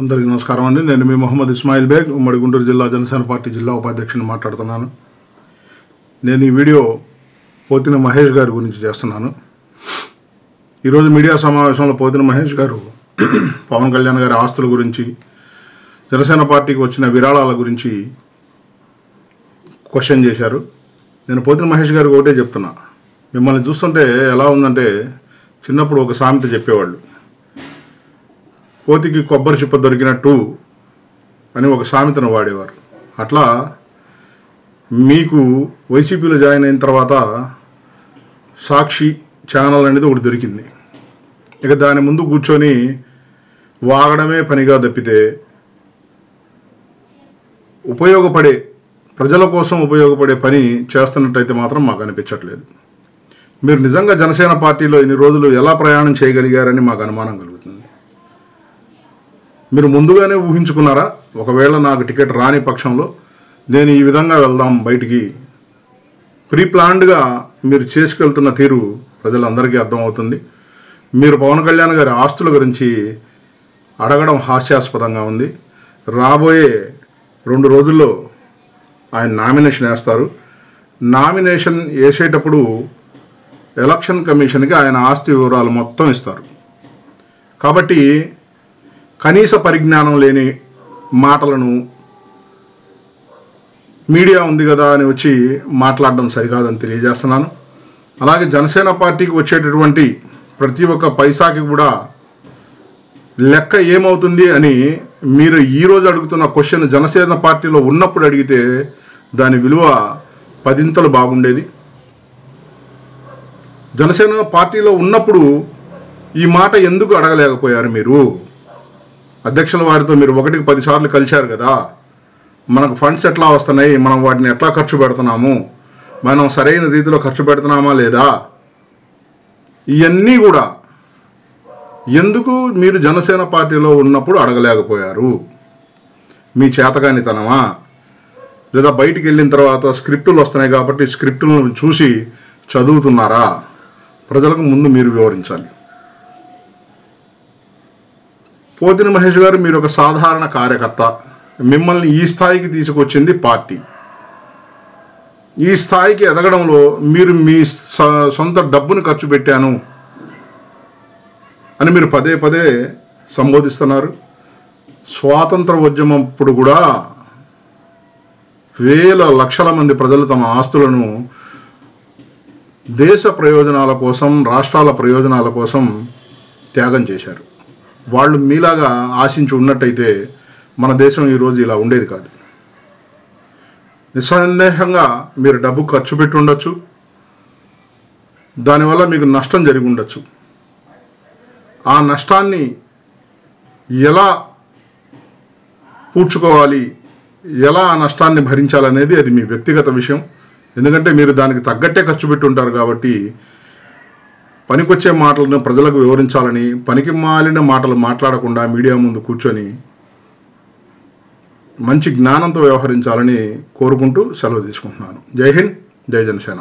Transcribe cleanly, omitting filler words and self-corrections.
అందరికీ నమస్కారం అండి. నేను మీ మొహమ్మద్ ఇస్మాయిల్ బేగ్, ఉమ్మడి గుంటూరు జిల్లా జనసేన పార్టీ జిల్లా ఉపాధ్యక్షుని మాట్లాడుతున్నాను. నేను ఈ వీడియో పోతిన మహేష్ గారి గురించి చేస్తున్నాను. ఈరోజు మీడియా సమావేశంలో పోతిన మహేష్ గారు పవన్ కళ్యాణ్ గారి ఆస్తుల గురించి, జనసేన పార్టీకి వచ్చిన విరాళాల గురించి క్వశ్చన్ చేశారు. నేను పోతిన మహేష్ గారికి ఒకటే చెప్తున్నా, మిమ్మల్ని చూస్తుంటే ఎలా ఉందంటే చిన్నప్పుడు ఒక సామెత చెప్పేవాళ్ళు, కోతికి కొబ్బరి చిప్ప దొరికినట్టు అని ఒక సామెతను వాడేవారు. అట్లా మీకు వైసీపీలో జాయిన్ అయిన తర్వాత సాక్షి ఛానల్ అనేది ఒకటి దొరికింది. ఇక దాని ముందు కూర్చొని వాగడమే పనిగా తప్పితే ఉపయోగపడే, ప్రజల కోసం ఉపయోగపడే పని చేస్తున్నట్టయితే మాత్రం మాకు అనిపించట్లేదు. మీరు నిజంగా జనసేన పార్టీలో ఇన్ని రోజులు ఎలా ప్రయాణం చేయగలిగారని మాకు అనుమానం కలుగుతుంది. మీరు ముందుగానే ఊహించుకున్నారా, ఒకవేళ నాకు టికెట్ రాని పక్షంలో నేను ఈ విధంగా వెళ్దాం బయటికి, ప్రీ ప్లాన్డ్గా మీరు చేసుకెళ్తున్న తీరు ప్రజలందరికీ అర్థమవుతుంది. మీరు పవన్ కళ్యాణ్ గారి ఆస్తుల గురించి అడగడం హాస్యాస్పదంగా ఉంది. రాబోయే 2 రోజుల్లో ఆయన నామినేషన్ వేస్తారు. నామినేషన్ వేసేటప్పుడు ఎలక్షన్ కమిషన్కి ఆయన ఆస్తి వివరాలు మొత్తం ఇస్తారు. కాబట్టి కనీస పరిజ్ఞానం లేని మాటలను మీడియా ఉంది కదా అని వచ్చి మాట్లాడడం సరికాదని తెలియజేస్తున్నాను. అలాగే జనసేన పార్టీకి వచ్చేటటువంటి ప్రతి ఒక్క పైసాకి కూడా లెక్క ఏమవుతుంది అని మీరు ఈరోజు అడుగుతున్న క్వశ్చన్ జనసేన పార్టీలో ఉన్నప్పుడు అడిగితే దాని విలువ 10 బాగుండేది. జనసేన పార్టీలో ఉన్నప్పుడు ఈ మాట ఎందుకు అడగలేకపోయారు? మీరు అధ్యక్షుల వారితో మీరు 1కి 10 సార్లు కలిశారు కదా, మనకు ఫండ్స్ ఎట్లా వస్తున్నాయి, మనం వాటిని ఎట్లా ఖర్చు పెడుతున్నాము, మనం సరైన రీతిలో ఖర్చు పెడుతున్నామా లేదా, ఇవన్నీ కూడా ఎందుకు మీరు జనసేన పార్టీలో ఉన్నప్పుడు అడగలేకపోయారు? మీ చేతకానితనమా, లేదా బయటికి వెళ్ళిన తర్వాత స్క్రిప్టులు వస్తున్నాయి కాబట్టి స్క్రిప్టులను చూసి చదువుతున్నారా? ప్రజలకు ముందు మీరు వివరించాలి. పోతిన మహేష్ గారు, మీరు ఒక సాధారణ కార్యకర్త. మిమ్మల్ని ఈ స్థాయికి తీసుకొచ్చింది పార్టీ. ఈ స్థాయికి ఎదగడంలో మీరు మీ సొంత డబ్బును ఖర్చు పెట్టాను అని మీరు పదే పదే సంబోధిస్తున్నారు. స్వాతంత్ర ఉద్యమం అప్పుడు కూడా వేల లక్షల మంది ప్రజలు తమ ఆస్తులను దేశ ప్రయోజనాల కోసం, రాష్ట్రాల ప్రయోజనాల కోసం త్యాగం చేశారు. వాళ్ళు మీలాగా ఆశించి ఉన్నట్టయితే మన దేశం ఈరోజు ఇలా ఉండేది కాదు. నిస్సందేహంగా మీరు డబ్బు ఖర్చు పెట్టి ఉండొచ్చు, దానివల్ల మీకు నష్టం జరిగి ఉండొచ్చు. ఆ నష్టాన్ని ఎలా పూడ్చుకోవాలి, ఎలా ఆ నష్టాన్ని భరించాలనేది అది మీ వ్యక్తిగత విషయం. ఎందుకంటే మీరు దానికి తగ్గట్టే ఖర్చు పెట్టి ఉంటారు కాబట్టి పనికొచ్చే మాటలను ప్రజలకు వివరించాలని, పనికి మాలిన మాటలు మాట్లాడకుండా మీడియా ముందు కూర్చొని మంచి జ్ఞానంతో వ్యవహరించాలని కోరుకుంటూ సెలవు తీసుకుంటున్నాను. జై హింద్, జై జనసేన.